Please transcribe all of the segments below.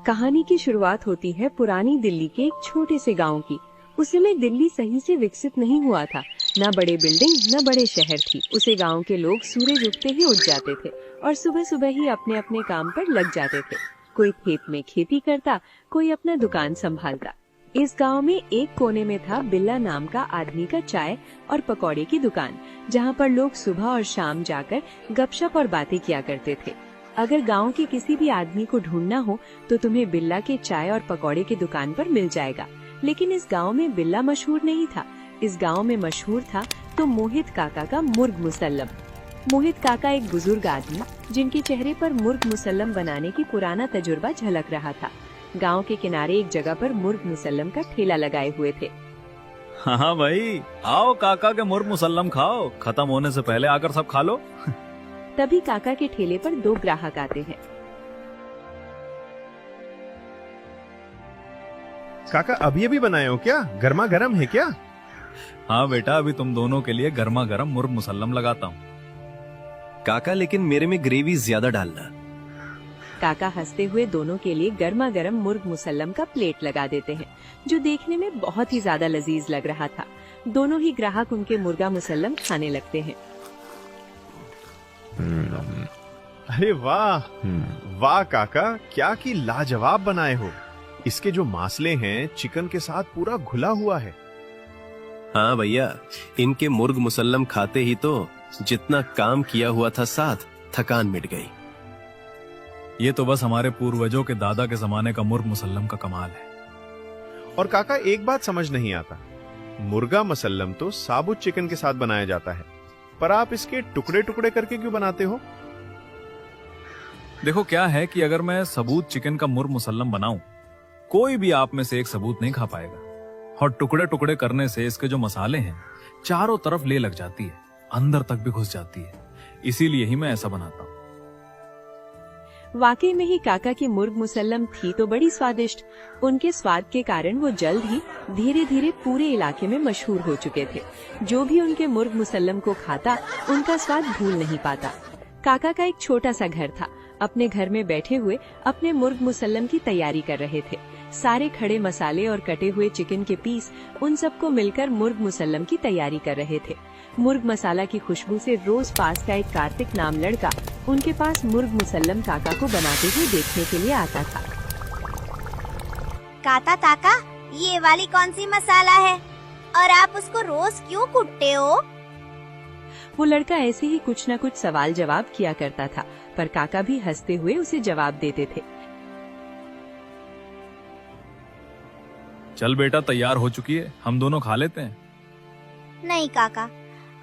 कहानी की शुरुआत होती है पुरानी दिल्ली के एक छोटे से गांव की। उस समय दिल्ली सही से विकसित नहीं हुआ था, न बड़े बिल्डिंग न बड़े शहर थी। उसे गांव के लोग सूरज उगते ही उठ जाते थे और सुबह सुबह ही अपने अपने काम पर लग जाते थे। कोई खेत में खेती करता, कोई अपना दुकान संभालता। इस गांव में एक कोने में था बिल्ला नाम का आदमी का चाय और पकौड़े की दुकान, जहां पर लोग सुबह और शाम जाकर गपशप और बातें किया करते थे। अगर गांव के किसी भी आदमी को ढूंढना हो तो तुम्हें बिल्ला के चाय और पकौड़े की दुकान पर मिल जाएगा। लेकिन इस गांव में बिल्ला मशहूर नहीं था। इस गांव में मशहूर था तो मोहित काका का मुर्ग मुसल्लम। मोहित काका एक बुजुर्ग आदमी, जिनके चेहरे पर मुर्ग मुसल्लम बनाने की पुराना तजुर्बा झलक रहा था। गांव के किनारे एक जगह पर मुर्ग मुसल्लम का ठेला लगाए हुए थे। हाँ भाई, आओ काका के मुर्ग मुसल्लम खाओ, खत्म होने से पहले आकर सब खा लो। तभी काका के ठेले पर दो ग्राहक आते हैं। काका अभी अभी बनाए हो क्या? गर्मा गर्म है क्या? हाँ बेटा, अभी तुम दोनों के लिए गर्मा गर्म मुर्ग मुसल्लम लगाता हूँ। काका लेकिन मेरे में ग्रेवी ज्यादा डालना। काका हंसते हुए दोनों के लिए गर्मा गर्म मुर्ग मुसल्लम का प्लेट लगा देते हैं, जो देखने में बहुत ही ज्यादा लजीज लग रहा था। दोनों ही ग्राहक उनके मुर्गा मुसल्लम खाने लगते हैं। अरे वाह वाह काका, क्या की लाजवाब बनाए हो। इसके जो मासले हैं चिकन के साथ पूरा घुला हुआ है। हाँ भैया, इनके मुर्ग मुसल्लम खाते ही तो जितना काम किया हुआ था साथ थकान मिट गई। ये तो बस हमारे पूर्वजों के दादा के जमाने का मुर्ग मुसल्लम का कमाल है। और काका एक बात समझ नहीं आता, मुर्गा मुसल्लम तो साबुत चिकन के साथ बनाया जाता है, पर आप इसके टुकड़े टुकड़े करके क्यों बनाते हो? देखो क्या है कि अगर मैं सबूत चिकन का मुर्ग मुसल्लम बनाऊं, कोई भी आप में से एक सबूत नहीं खा पाएगा। और टुकड़े टुकड़े करने से इसके जो मसाले हैं चारों तरफ ले लग जाती है, अंदर तक भी घुस जाती है। इसीलिए ही मैं ऐसा बनाता हूँ। वाकई में ही काका की मुर्ग मुसल्लम थी तो बड़ी स्वादिष्ट। उनके स्वाद के कारण वो जल्द ही धीरे धीरे पूरे इलाके में मशहूर हो चुके थे। जो भी उनके मुर्ग मुसल्लम को खाता, उनका स्वाद भूल नहीं पाता। काका का एक छोटा सा घर था। अपने घर में बैठे हुए अपने मुर्ग मुसल्लम की तैयारी कर रहे थे। सारे खड़े मसाले और कटे हुए चिकन के पीस उन सबको मिलकर मुर्ग मुसल्लम की तैयारी कर रहे थे। मुर्ग मसाला की खुशबू से रोज पास का एक कार्तिक नाम लड़का उनके पास मुर्ग मुसल्लम काका को बनाते हुए देखने के लिए आता था। काका, ये वाली कौन सी मसाला है और आप उसको रोज क्यों कूटते हो? वो लड़का ऐसे ही कुछ न कुछ सवाल जवाब किया करता था, पर काका भी हंसते हुए उसे जवाब देते थे। चल बेटा, तैयार हो चुकी है, हम दोनों खा लेते हैं। नहीं काका,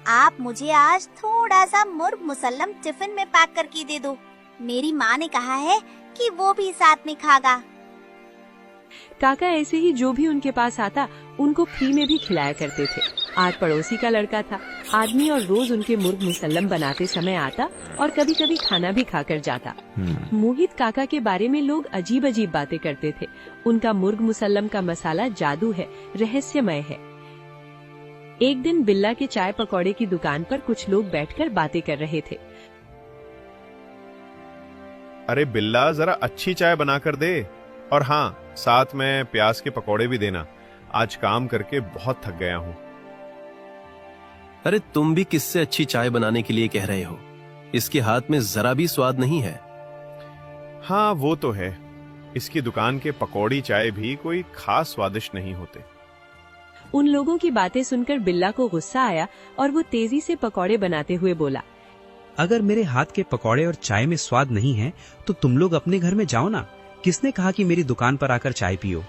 आप मुझे आज थोड़ा सा मुर्ग मुसल्लम टिफिन में पैक करके दे दो। मेरी माँ ने कहा है कि वो भी साथ में खागा। काका ऐसे ही जो भी उनके पास आता उनको फ्री में भी खिलाया करते थे। आज पड़ोसी का लड़का था आदमी और रोज उनके मुर्ग मुसल्लम बनाते समय आता और कभी कभी खाना भी खाकर जाता। मोहित काका के बारे में लोग अजीब अजीब बातें करते थे। उनका मुर्ग मुसल्लम का मसाला जादू है, रहस्यमय है। एक दिन बिल्ला के चाय पकौड़े की दुकान पर कुछ लोग बैठकर बातें कर रहे थे। अरे बिल्ला, जरा अच्छी चाय बनाकर दे, और हाँ, साथ में प्याज के पकौड़े भी देना। आज काम करके बहुत थक गया हूँ। अरे तुम भी किससे अच्छी चाय बनाने के लिए कह रहे हो? इसके हाथ में जरा भी स्वाद नहीं है। हाँ वो तो है, इसकी दुकान के पकौड़ी चाय भी कोई खास स्वादिष्ट नहीं होते। उन लोगों की बातें सुनकर बिल्ला को गुस्सा आया और वो तेजी से पकौड़े बनाते हुए बोला, अगर मेरे हाथ के पकौड़े और चाय में स्वाद नहीं है तो तुम लोग अपने घर में जाओ ना। किसने कहा कि मेरी दुकान पर आकर चाय पियो?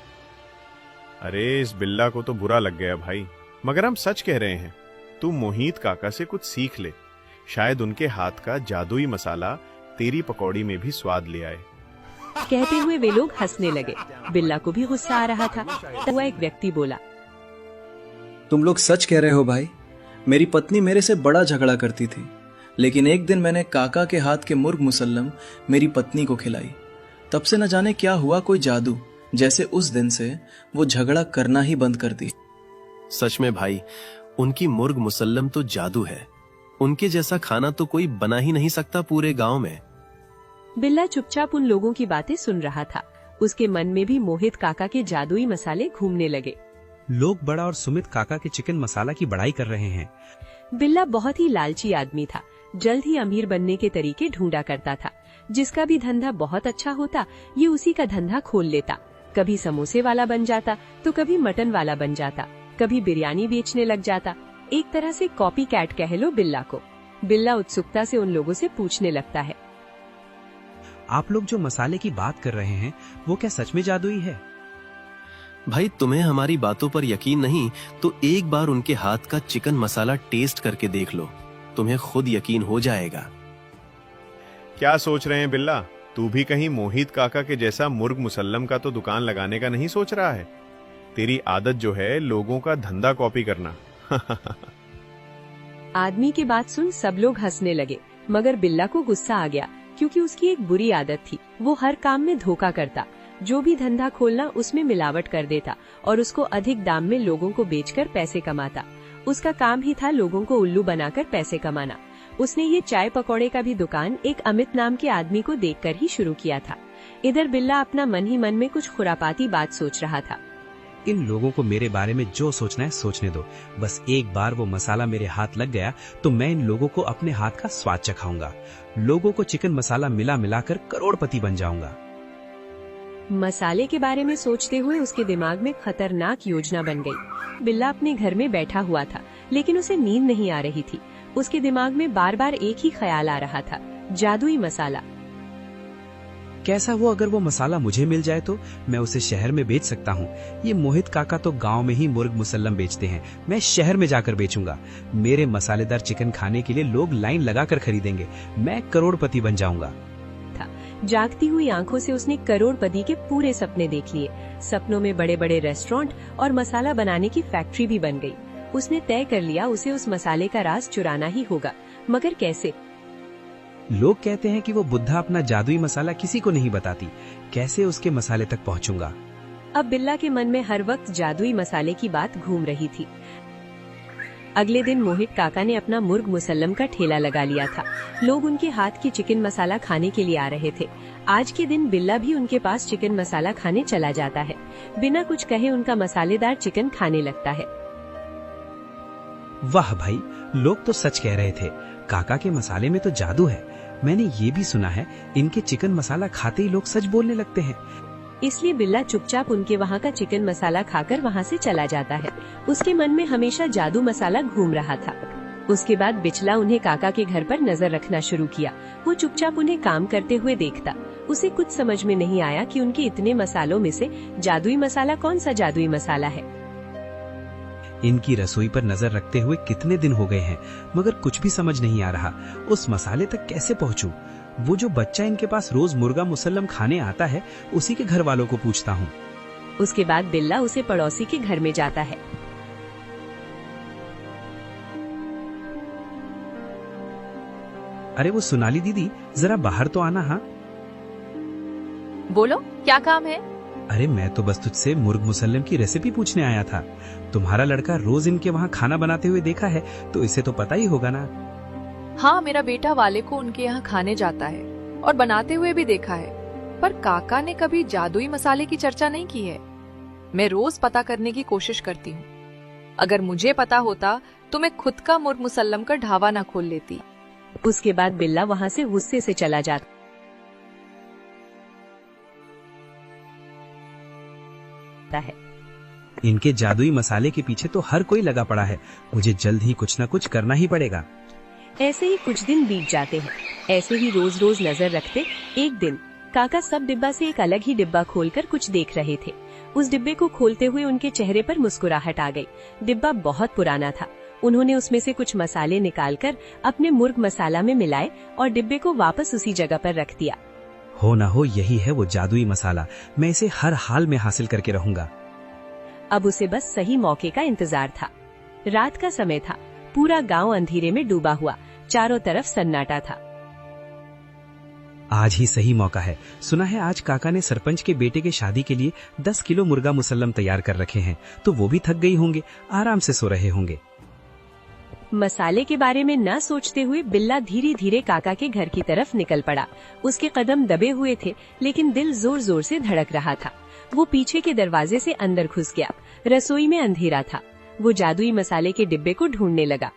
अरे इस बिल्ला को तो बुरा लग गया भाई, मगर हम सच कह रहे हैं। तू मोहित काका से कुछ सीख ले, शायद उनके हाथ का जादुई मसाला तेरी पकौड़ी में भी स्वाद ले आए। कहते हुए वे लोग हंसने लगे। बिल्ला को भी गुस्सा आ रहा था। तो वह एक व्यक्ति बोला, तुम लोग सच कह रहे हो भाई। मेरी पत्नी मेरे से बड़ा झगड़ा करती थी, लेकिन एक दिन मैंने काका के हाथ के मुर्ग मुसल्लम मेरी पत्नी को खिलाई। तब से न जाने क्या हुआ, कोई जादू जैसे उस दिन से वो झगड़ा करना ही बंद कर दी। सच में भाई, उनकी मुर्ग मुसल्लम तो जादू है। उनके जैसा खाना तो कोई बना ही नहीं सकता पूरे गांव में। बिल्ला चुपचाप उन लोगों की बातें सुन रहा था। उसके मन में भी मोहित काका के जादुई मसाले घूमने लगे। लोग बड़ा और सुमित काका के चिकन मसाला की बड़ाई कर रहे हैं। बिल्ला बहुत ही लालची आदमी था, जल्द ही अमीर बनने के तरीके ढूंढा करता था। जिसका भी धंधा बहुत अच्छा होता, ये उसी का धंधा खोल लेता। कभी समोसे वाला बन जाता तो कभी मटन वाला बन जाता, कभी बिरयानी बेचने लग जाता। एक तरह से कॉपी कैट कह लो बिल्ला को। बिल्ला उत्सुकता से उन लोगों से पूछने लगता है, आप लोग जो मसाले की बात कर रहे हैं वो क्या सच में जादुई है? भाई तुम्हें हमारी बातों पर यकीन नहीं तो एक बार उनके हाथ का चिकन मसाला टेस्ट करके देख लो, तुम्हें खुद यकीन हो जाएगा। क्या सोच रहे हैं बिल्ला, तू भी कहीं मोहित काका के जैसा मुर्ग मुसल्लम का तो दुकान लगाने का नहीं सोच रहा है? तेरी आदत जो है लोगों का धंधा कॉपी करना। आदमी की बात सुन सब लोग हंसने लगे, मगर बिल्ला को गुस्सा आ गया क्योंकि उसकी एक बुरी आदत थी। वो हर काम में धोखा करता, जो भी धंधा खोलना उसमें मिलावट कर देता और उसको अधिक दाम में लोगों को बेचकर पैसे कमाता। उसका काम ही था लोगों को उल्लू बनाकर पैसे कमाना। उसने ये चाय पकौड़े का भी दुकान एक अमित नाम के आदमी को देखकर ही शुरू किया था। इधर बिल्ला अपना मन ही मन में कुछ खुरापाती बात सोच रहा था। इन लोगों को मेरे बारे में जो सोचना है सोचने दो, बस एक बार वो मसाला मेरे हाथ लग गया तो मैं इन लोगों को अपने हाथ का स्वाद चखाऊंगा। लोगों को चिकन मसाला मिला मिलाकर करोड़पति बन जाऊंगा। मसाले के बारे में सोचते हुए उसके दिमाग में खतरनाक योजना बन गई। बिल्ला अपने घर में बैठा हुआ था, लेकिन उसे नींद नहीं आ रही थी। उसके दिमाग में बार बार एक ही ख्याल आ रहा था, जादुई मसाला। कैसा वो अगर वो मसाला मुझे मिल जाए तो मैं उसे शहर में बेच सकता हूँ। ये मोहित काका तो गांव में ही मुर्ग मुसल्लम बेचते हैं, मैं शहर में जाकर बेचूंगा। मेरे मसालेदार चिकन खाने के लिए लोग लाइन लगाकर खरीदेंगे, मैं करोड़पति बन जाऊंगा। जागती हुई आंखों से उसने करोड़पति के पूरे सपने देख लिए। सपनों में बड़े बड़े रेस्टोरेंट और मसाला बनाने की फैक्ट्री भी बन गई। उसने तय कर लिया उसे उस मसाले का राज चुराना ही होगा, मगर कैसे? लोग कहते हैं कि वो बुद्धा अपना जादुई मसाला किसी को नहीं बताती, कैसे उसके मसाले तक पहुंचूंगा? अब बिल्ला के मन में हर वक्त जादुई मसाले की बात घूम रही थी। अगले दिन मोहित काका ने अपना मुर्ग मुसल्लम का ठेला लगा लिया था। लोग उनके हाथ की चिकन मसाला खाने के लिए आ रहे थे। आज के दिन बिल्ला भी उनके पास चिकन मसाला खाने चला जाता है। बिना कुछ कहे उनका मसालेदार चिकन खाने लगता है। वाह भाई, लोग तो सच कह रहे थे, काका के मसाले में तो जादू है। मैंने ये भी सुना है इनके चिकन मसाला खाते ही लोग सच बोलने लगते हैं। इसलिए बिल्ला चुपचाप उनके वहाँ का चिकन मसाला खाकर वहाँ से चला जाता है। उसके मन में हमेशा जादू मसाला घूम रहा था। उसके बाद बिचला उन्हें काका के घर पर नजर रखना शुरू किया। वो चुपचाप उन्हें काम करते हुए देखता। उसे कुछ समझ में नहीं आया कि उनके इतने मसालों में से जादुई मसाला कौन सा जादुई मसाला है। इनकी रसोई पर नजर रखते हुए कितने दिन हो गए हैं, मगर कुछ भी समझ नहीं आ रहा। उस मसाले तक कैसे पहुंचूं? वो जो बच्चा इनके पास रोज मुर्गा मुसल्लम खाने आता है, उसी के घर वालों को पूछता हूँ। उसके बाद बिल्ला उसे पड़ोसी के घर में जाता है। अरे वो सोनाली दीदी, जरा बाहर तो आना। हाँ बोलो, क्या काम है? अरे मैं तो बस तुझसे मुर्ग मुसल्लम की रेसिपी पूछने आया था। तुम्हारा लड़का रोज इनके वहाँ खाना बनाते हुए देखा है, तो इसे तो पता ही होगा ना। हाँ, मेरा बेटा वाले को उनके यहाँ खाने जाता है और बनाते हुए भी देखा है, पर काका ने कभी जादुई मसाले की चर्चा नहीं की है। मैं रोज पता करने की कोशिश करती हूँ। अगर मुझे पता होता तो मैं खुद का मुर्ग मुसल्लम का ढाबा ना खोल लेती। उसके बाद बिल्ला वहाँ से गुस्से से चला जाता है। इनके जादुई मसाले के पीछे तो हर कोई लगा पड़ा है, मुझे जल्द ही कुछ न कुछ करना ही पड़ेगा। ऐसे ही कुछ दिन बीत जाते हैं। ऐसे ही रोज रोज नजर रखते एक दिन काका सब डिब्बा से एक अलग ही डिब्बा खोलकर कुछ देख रहे थे। उस डिब्बे को खोलते हुए उनके चेहरे पर मुस्कुराहट आ गई। डिब्बा बहुत पुराना था। उन्होंने उसमें से कुछ मसाले निकालकर अपने मुर्ग मसाला में मिलाए और डिब्बे को वापस उसी जगह पर रख दिया। हो ना हो यही है वो जादुई मसाला, मैं इसे हर हाल में हासिल करके रहूंगा। अब उसे बस सही मौके का इंतजार था। रात का समय था। पूरा गांव अंधेरे में डूबा हुआ, चारों तरफ सन्नाटा था। आज ही सही मौका है। सुना है आज काका ने सरपंच के बेटे के शादी के लिए 10 किलो मुर्गा मुसल्लम तैयार कर रखे हैं, तो वो भी थक गई होंगे, आराम से सो रहे होंगे। मसाले के बारे में न सोचते हुए बिल्ला धीरे धीरे काका के घर की तरफ निकल पड़ा। उसके कदम दबे हुए थे, लेकिन दिल जोर जोर से धड़क रहा था। वो पीछे के दरवाजे से अंदर घुस गया। रसोई में अंधेरा था। वो जादुई मसाले के डिब्बे को ढूंढने लगा।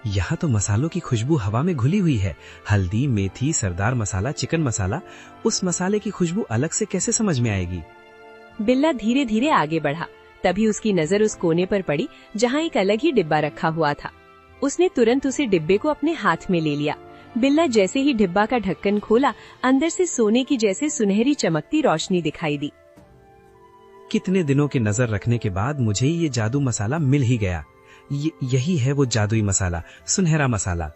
यहाँ तो मसालों की खुशबू हवा में घुली हुई है। हल्दी, मेथी, सरदार मसाला, चिकन मसाला। उस मसाले की खुशबू अलग से कैसे समझ में आएगी? बिल्ला धीरे धीरे आगे बढ़ा। तभी उसकी नजर उस कोने पर पड़ी जहाँ एक अलग ही डिब्बा रखा हुआ था। उसने तुरंत उसे डिब्बे को अपने हाथ में ले लिया। बिल्ला जैसे ही डिब्बा का ढक्कन खोला, अंदर से सोने की जैसे सुनहरी चमकती रोशनी दिखाई दी। कितने दिनों की नजर रखने के बाद मुझे ये जादू मसाला मिल ही गया। यही है वो जादुई मसाला, सुनहरा मसाला।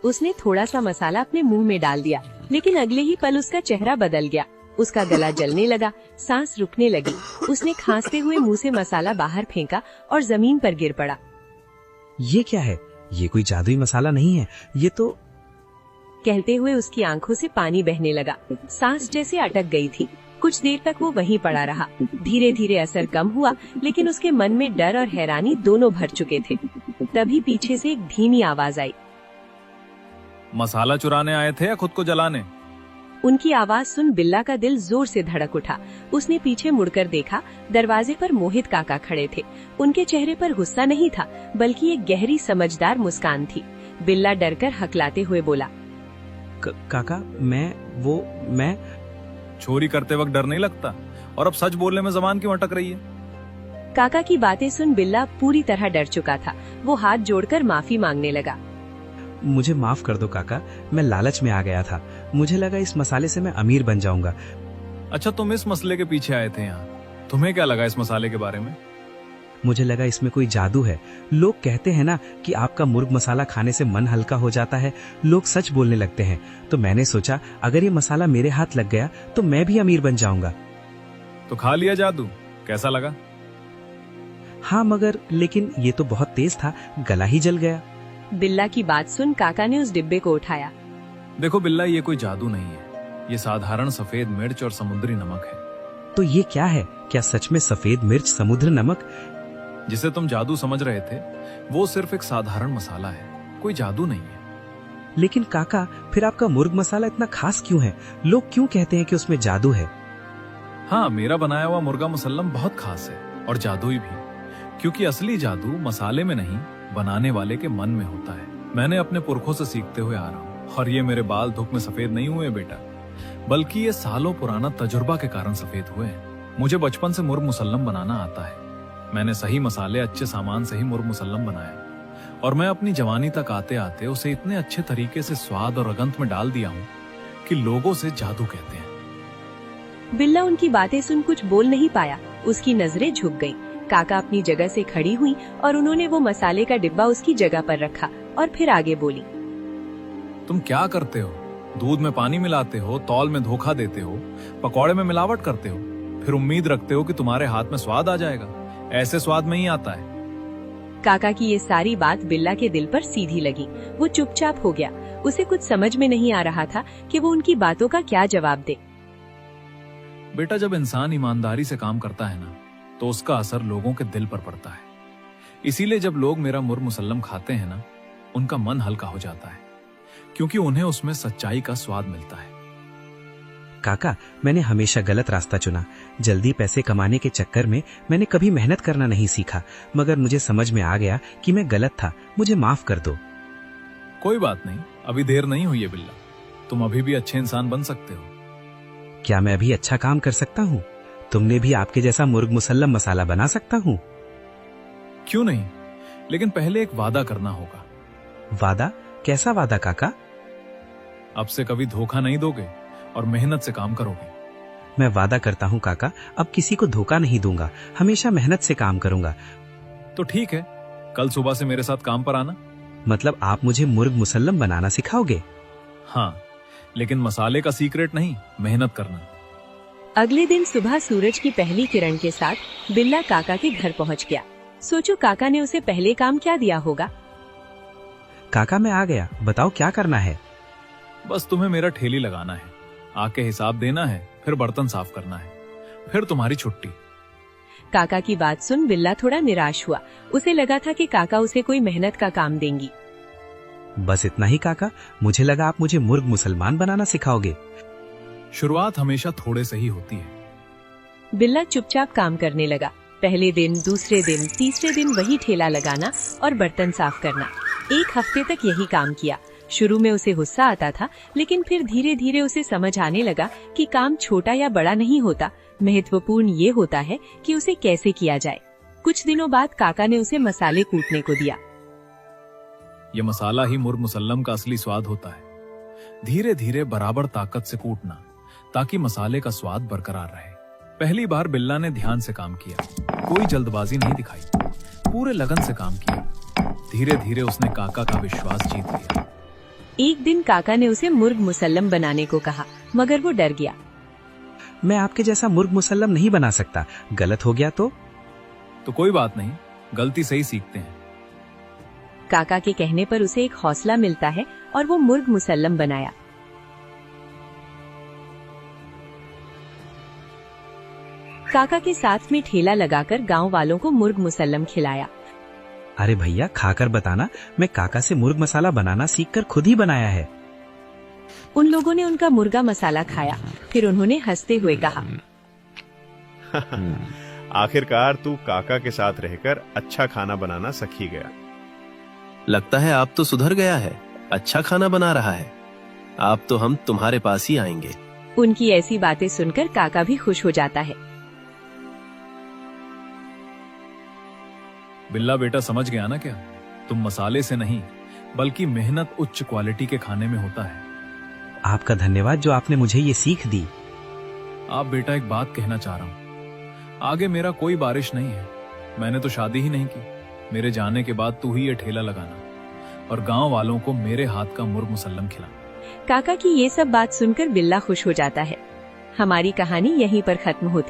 उसने थोड़ा सा मसाला अपने मुंह में डाल दिया, लेकिन अगले ही पल उसका चेहरा बदल गया। उसका गला जलने लगा, सांस रुकने लगी। उसने खांसते हुए मुंह से मसाला बाहर फेंका और जमीन पर गिर पड़ा। ये क्या है? ये कोई जादुई मसाला नहीं है, ये तो। कहते हुए उसकी आंखों से पानी बहने लगा। सांस जैसे अटक गई थी। कुछ देर तक वो वहीं पड़ा रहा। धीरे धीरे असर कम हुआ, लेकिन उसके मन में डर और हैरानी दोनों भर चुके थे। तभी पीछे से एक धीमी आवाज आई। मसाला चुराने आए थे या खुद को जलाने? उनकी आवाज सुन बिल्ला का दिल जोर से धड़क उठा। उसने पीछे मुड़कर देखा। दरवाजे पर मोहित काका खड़े थे। उनके चेहरे पर गुस्सा नहीं था, बल्कि एक गहरी समझदार मुस्कान थी। बिल्ला डरकर हकलाते हुए बोला, काका, मैं चोरी करते वक्त डर नहीं लगता? और अब सच बोलने में जबान क्यों अटक रही है? काका की बातें सुन बिल्ला पूरी तरह डर चुका था। वो हाथ जोड़कर माफी मांगने लगा। मुझे माफ कर दो काका, मैं लालच में आ गया था। मुझे लगा इस मसाले से मैं अमीर बन जाऊंगा। अच्छा, तुम इस मसले के पीछे आए थे यहाँ। तुम्हें क्या लगा इस मसाले के बारे में? मुझे लगा इसमें कोई जादू है। लोग कहते हैं ना कि आपका मुर्ग मसाला खाने से मन हल्का हो जाता है। लोग सच बोलने लगते हैं। तो मैंने सोचा अगर ये मसाला मेरे हाथ लग गया तो मैं भी अमीर बन जाऊंगा। तो खा लिया जादू, कैसा लगा? हाँ, मगर लेकिन ये तो बहुत तेज था, गला ही जल गया। बिल्ला की बात सुन काका ने उस डिब्बे को उठाया। देखो बिल्ला, ये कोई जादू नहीं है। ये साधारण सफेद मिर्च और समुद्री नमक है। तो ये क्या है? क्या सच में सफेद मिर्च, समुद्र नमक? जिसे तुम जादू समझ रहे थे, वो सिर्फ एक साधारण मसाला है, कोई जादू नहीं है। लेकिन काका, फिर आपका मुर्ग मसाला इतना खास क्यों है? लोग क्यों कहते हैं कि उसमें जादू है? हाँ, मेरा बनाया हुआ मुर्गा मुसल्लम बहुत खास है और जादुई भी, क्योंकि असली जादू मसाले में नहीं, बनाने वाले के मन में होता है। मैंने अपने पुरखों से सीखते हुए आ रहा हूँ। और ये मेरे बाल धूप में सफेद नहीं हुए बेटा, बल्कि ये सालों पुराना तजुर्बा के कारण सफेद हुए हैं। मुझे बचपन से मुर्ग मुसल्लम बनाना आता है। मैंने सही मसाले, अच्छे सामान से ही मुर्ग मुसल्लम बनाया, और मैं अपनी जवानी तक आते आते उसे इतने अच्छे तरीके से स्वाद और रगंत में डाल दिया हूँ कि लोगों से जादू कहते हैं। बिल्ला उनकी बातें सुन कुछ बोल नहीं पाया। उसकी नजरें झुक गईं। काका अपनी जगह से खड़ी हुई और उन्होंने वो मसाले का डिब्बा उसकी जगह पर रखा और फिर आगे बोली, तुम क्या करते हो? दूध में पानी मिलाते हो, तौल में धोखा देते हो, पकौड़े में मिलावट करते हो, फिर उम्मीद रखते हो कि तुम्हारे हाथ में स्वाद आ जाएगा। ऐसे स्वाद में ही आता है। काका की ये सारी बात बिल्ला के दिल पर सीधी लगी। वो चुपचाप हो गया। उसे कुछ समझ में नहीं आ रहा था कि वो उनकी बातों का क्या जवाब दे। बेटा, जब इंसान ईमानदारी से काम करता है ना, तो उसका असर लोगों के दिल पर पड़ता है। इसीलिए जब लोग मेरा मुर्ग मुसल्लम खाते हैं ना, उनका मन हल्का हो जाता है, क्योंकि उन्हें उसमें सच्चाई का स्वाद मिलता है। काका, मैंने हमेशा गलत रास्ता चुना। जल्दी पैसे कमाने के चक्कर में मैंने कभी मेहनत करना नहीं सीखा, मगर मुझे समझ में आ गया कि मैं गलत था। मुझे माफ कर दो। कोई बात नहीं, अभी देर नहीं हुई है बिल्ला। तुम अभी भी अच्छे इंसान बन सकते हो। क्या मैं अभी अच्छा काम कर सकता हूँ? तुमने भी आपके जैसा मुर्ग मुसल्लम मसाला बना सकता हूँ। क्यों नहीं, लेकिन पहले एक वादा करना होगा। वादा? कैसा वादा काका? अब से कभी धोखा नहीं दोगे और मेहनत से काम करोगे। मैं वादा करता हूँ काका, अब किसी को धोखा नहीं दूंगा। हमेशा मेहनत से काम करूंगा। तो ठीक है, कल सुबह से मेरे साथ काम पर आना। मतलब आप मुझे मुर्ग मुसल्लम बनाना सिखाओगे? हाँ, लेकिन मसाले का सीक्रेट नहीं, मेहनत करना। अगले दिन सुबह सूरज की पहली किरण के साथ बिल्ला काका के घर पहुंच गया। सोचो काका ने उसे पहले काम क्या दिया होगा। काका, मैं आ गया, बताओ क्या करना है? बस तुम्हें मेरा ठेली लगाना है, आके हिसाब देना है, फिर बर्तन साफ करना है, फिर तुम्हारी छुट्टी। काका की बात सुन बिल्ला थोड़ा निराश हुआ। उसे लगा था कि काका उसे कोई मेहनत का काम देंगी। बस इतना ही काका, मुझे लगा आप मुझे मुर्ग मुसलमान बनाना सिखाओगे। शुरुआत हमेशा थोड़े से ही होती है। बिल्ला चुपचाप काम करने लगा। पहले दिन, दूसरे दिन, तीसरे दिन वही ठेला लगाना और बर्तन साफ करना। 1 हफ्ते तक यही काम किया। शुरू में उसे गुस्सा आता था, लेकिन फिर धीरे धीरे उसे समझ आने लगा कि काम छोटा या बड़ा नहीं होता, महत्वपूर्ण ये होता है कि उसे कैसे किया जाए। कुछ दिनों बाद काका ने उसे मसाले कूटने को दिया। ये मसाला ही मुर्ग मुसल्लम का असली स्वाद होता है। धीरे धीरे बराबर ताकत से कूटना ताकि मसाले का स्वाद बरकरार रहे। पहली बार बिल्ला ने ध्यान से काम किया, कोई जल्दबाजी नहीं दिखाई, पूरे लगन से काम किया। धीरे धीरे उसने काका का विश्वास जीत लिया। एक दिन काका ने उसे मुर्ग मुसल्लम बनाने को कहा, मगर वो डर गया। मैं आपके जैसा मुर्ग मुसल्लम नहीं बना सकता, गलत हो गया तो कोई बात नहीं, गलती से ही सीखते हैं। काका के कहने पर उसे एक हौसला मिलता है और वो मुर्ग मुसल्लम बनाया। काका के साथ में ठेला लगाकर गांव वालों को मुर्ग मुसल्लम खिलाया। अरे भैया, खाकर बताना, मैं काका से मुर्ग मसाला बनाना सीखकर खुद ही बनाया है। उन लोगों ने उनका मुर्गा मसाला खाया, फिर उन्होंने हंसते हुए कहा, आखिरकार तू काका के साथ रहकर अच्छा खाना बनाना सीख ही गया। लगता है आप तो सुधर गया है, अच्छा खाना बना रहा है। आप तो हम तुम्हारे पास ही आएंगे। उनकी ऐसी बातें सुनकर काका भी खुश हो जाता है। बिल्ला बेटा समझ गया ना क्या? तुम मसाले से नहीं बल्कि मेहनत उच्च क्वालिटी के खाने में होता है। आपका धन्यवाद जो आपने मुझे ये सीख दी। आप बेटा एक बात कहना चाह रहा हूँ, आगे मेरा कोई बारिश नहीं है। मैंने तो शादी ही नहीं की। मेरे जाने के बाद तू ही ये ठेला लगाना और गांव वालों को मेरे हाथ का मुर्ग मुसल्लम खिलाना। काका की ये सब बात सुनकर बिल्ला खुश हो जाता है। हमारी कहानी यहीं पर खत्म होती है।